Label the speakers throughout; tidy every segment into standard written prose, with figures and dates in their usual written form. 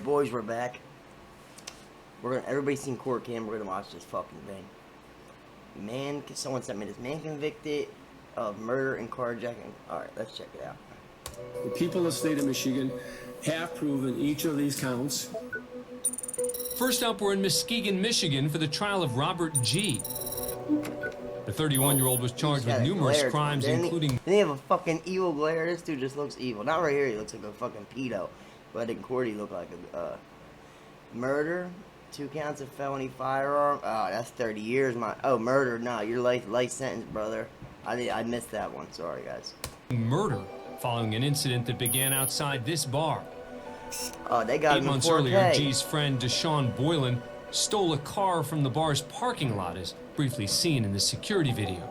Speaker 1: boys, we're back. Everybody's seen court cam. We're gonna watch this fucking thing. Someone sent me this. Man convicted of murder and carjacking. All right, let's check it out.
Speaker 2: The people of the state of Michigan have proven each of these counts.
Speaker 3: First up, we're in Muskegon, Michigan for the trial of Robert G. The 31-year-old was charged with numerous crimes, including...
Speaker 1: Didn't he have a fucking evil glare? This dude just looks evil. Not right here, he looks like a fucking pedo. But in court, he looked like a... murder, 2 counts of felony firearm. Oh, that's 30 years. Murder. No, you're life sentence, brother. I missed that one. Sorry, guys.
Speaker 3: Murder following an incident that began outside this bar.
Speaker 1: Oh, they got
Speaker 3: 8 months earlier, G's friend Deshaun Boylan stole a car from the bar's parking lot, as briefly seen in the security video.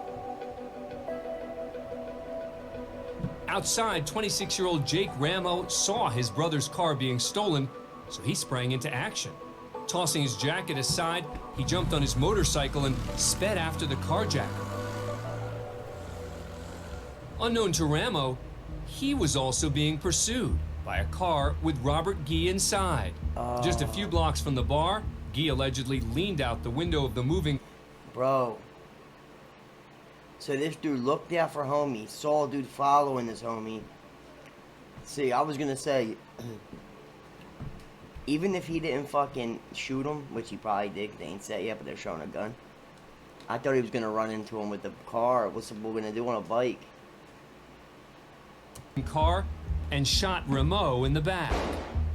Speaker 3: Outside, 26-year-old Jake Ramo saw his brother's car being stolen, so he sprang into action. Tossing his jacket aside, he jumped on his motorcycle and sped after the carjacker. Unknown to Ramo, he was also being pursued by a car with Robert Gee inside. Just a few blocks from the bar, Gee allegedly leaned out the window of the moving...
Speaker 1: Bro. So this dude looked out for homie, saw a dude following this homie. See, I was gonna say, even if he didn't fucking shoot him, which he probably did, 'cause they ain't said yet, but they're showing a gun. I thought he was gonna run into him with the car. What's we gonna do on a bike?
Speaker 3: Car and shot Ramo in the back,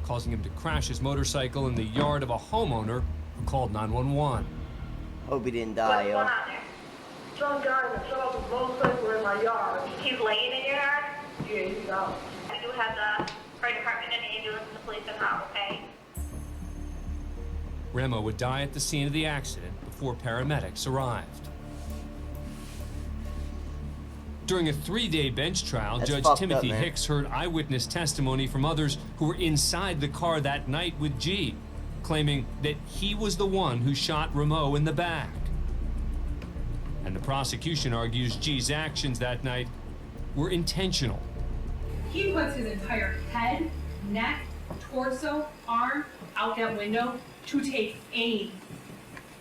Speaker 3: causing him to crash his motorcycle in the yard of a homeowner who called 911.
Speaker 1: Hope he didn't die, yo.
Speaker 4: Some guy that shot his motorcycle in my yard.
Speaker 5: He's laying in your yard?
Speaker 4: Yeah, he's out.
Speaker 5: We do have the fire department and the ambulance and the police in now, okay?
Speaker 3: Ramo would die at the scene of the accident before paramedics arrived. During a 3-day bench trial, Judge Timothy Hicks heard eyewitness testimony from others who were inside the car that night with G, claiming that he was the one who shot Ramo in the back. And the prosecution argues G's actions that night were intentional.
Speaker 6: He puts his entire head, neck, torso, arm out that window to take aim.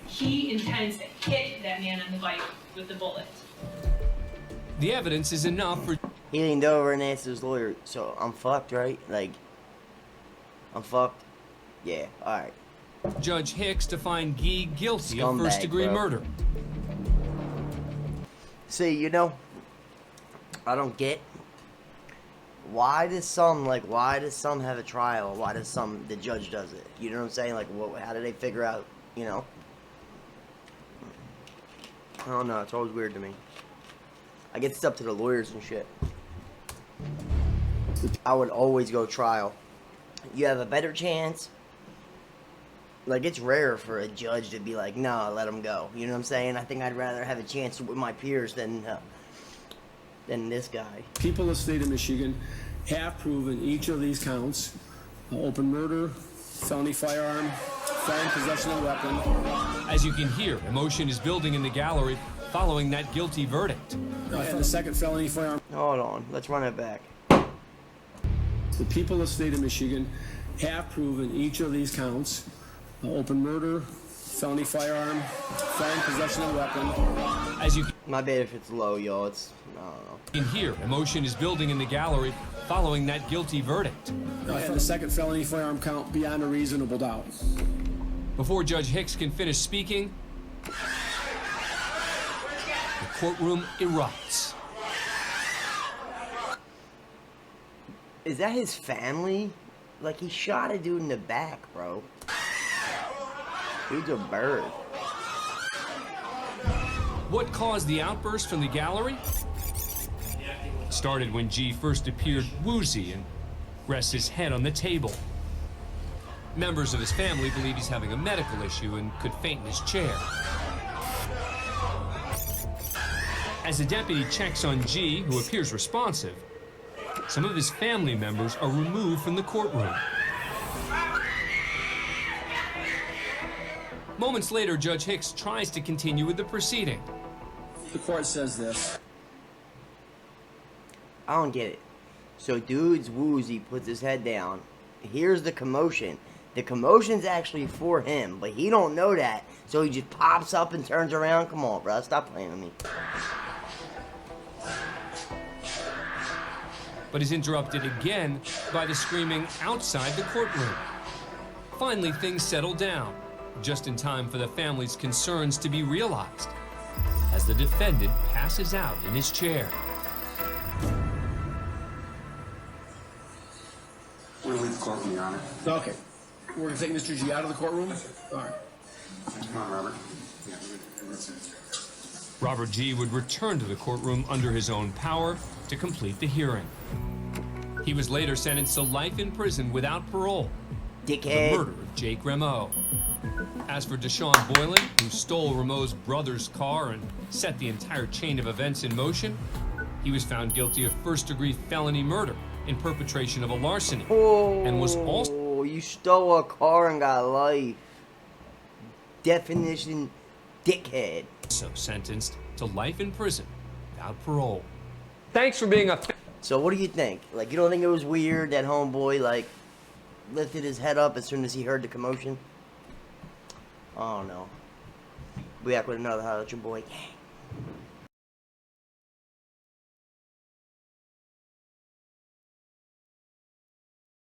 Speaker 6: He intends to hit that man on the bike with the bullet.
Speaker 3: The evidence is enough for...
Speaker 1: He leaned over and asked his lawyer, so I'm fucked, right? Like, I'm fucked? Yeah, alright.
Speaker 3: Judge Hicks to find Gee guilty of first-degree murder.
Speaker 1: See, you know, I don't get why does some have a trial? Why does the judge does it? You know what I'm saying? Like, how do they figure out, you know? I don't know, it's always weird to me. I guess it's up to the lawyers and shit. I would always go trial. You have a better chance. Like, it's rare for a judge to be like, no, let him go. You know what I'm saying? I think I'd rather have a chance with my peers than this guy.
Speaker 2: People of the state of Michigan have proven each of these counts: open murder, felony firearm, felon possession of a weapon.
Speaker 3: As you can hear, emotion is building in the gallery following that guilty verdict.
Speaker 2: And the second felony firearm.
Speaker 1: Hold on, let's run it back.
Speaker 2: The people of the state of Michigan have proven each of these counts: open murder, felony firearm, felon possession of a weapon.
Speaker 3: As you
Speaker 1: my bad if it's low, y'all. I don't know.
Speaker 3: can hear, emotion is building in the gallery following that guilty verdict.
Speaker 2: And the second felony firearm count beyond a reasonable doubt.
Speaker 3: Before Judge Hicks can finish speaking, the courtroom erupts.
Speaker 1: Is that his family? Like, he shot a dude in the back, bro. Dude's a bird.
Speaker 3: What caused the outburst from the gallery? Started when G first appeared woozy and rests his head on the table. Members of his family believe he's having a medical issue and could faint in his chair. As a deputy checks on G, who appears responsive, some of his family members are removed from the courtroom. Moments later, Judge Hicks tries to continue with the proceeding.
Speaker 2: The court says this.
Speaker 1: I don't get it. So dude's woozy, puts his head down. Here's the commotion. The commotion's actually for him, but he don't know that. So he just pops up and turns around. Come on, bro. Stop playing with me.
Speaker 3: But is interrupted again by the screaming outside the courtroom. Finally, things settle down, just in time for the family's concerns to be realized, as the defendant passes out in his chair.
Speaker 7: We're gonna leave the courtroom, Your Honor.
Speaker 2: Okay. We're going to take Mr. G out of the courtroom? All right.
Speaker 7: Come on, Robert. Yeah,
Speaker 3: Robert G. would return to the courtroom under his own power to complete the hearing. He was later sentenced to life in prison without parole for the
Speaker 1: Dickhead.
Speaker 3: murder of Jake Remo. As for Deshaun Boylan, who stole Remo's brother's car and set the entire chain of events in motion, he was found guilty of first-degree felony murder in perpetration of a larceny, and was also
Speaker 1: You stole a car and got life. Definition, dickhead.
Speaker 3: sentenced to life in prison without parole. Thanks for being a...
Speaker 1: So what do you think? Like, you don't think it was weird that homeboy, like, lifted his head up as soon as he heard the commotion? I don't know. Be back with another Holla at Your Boy.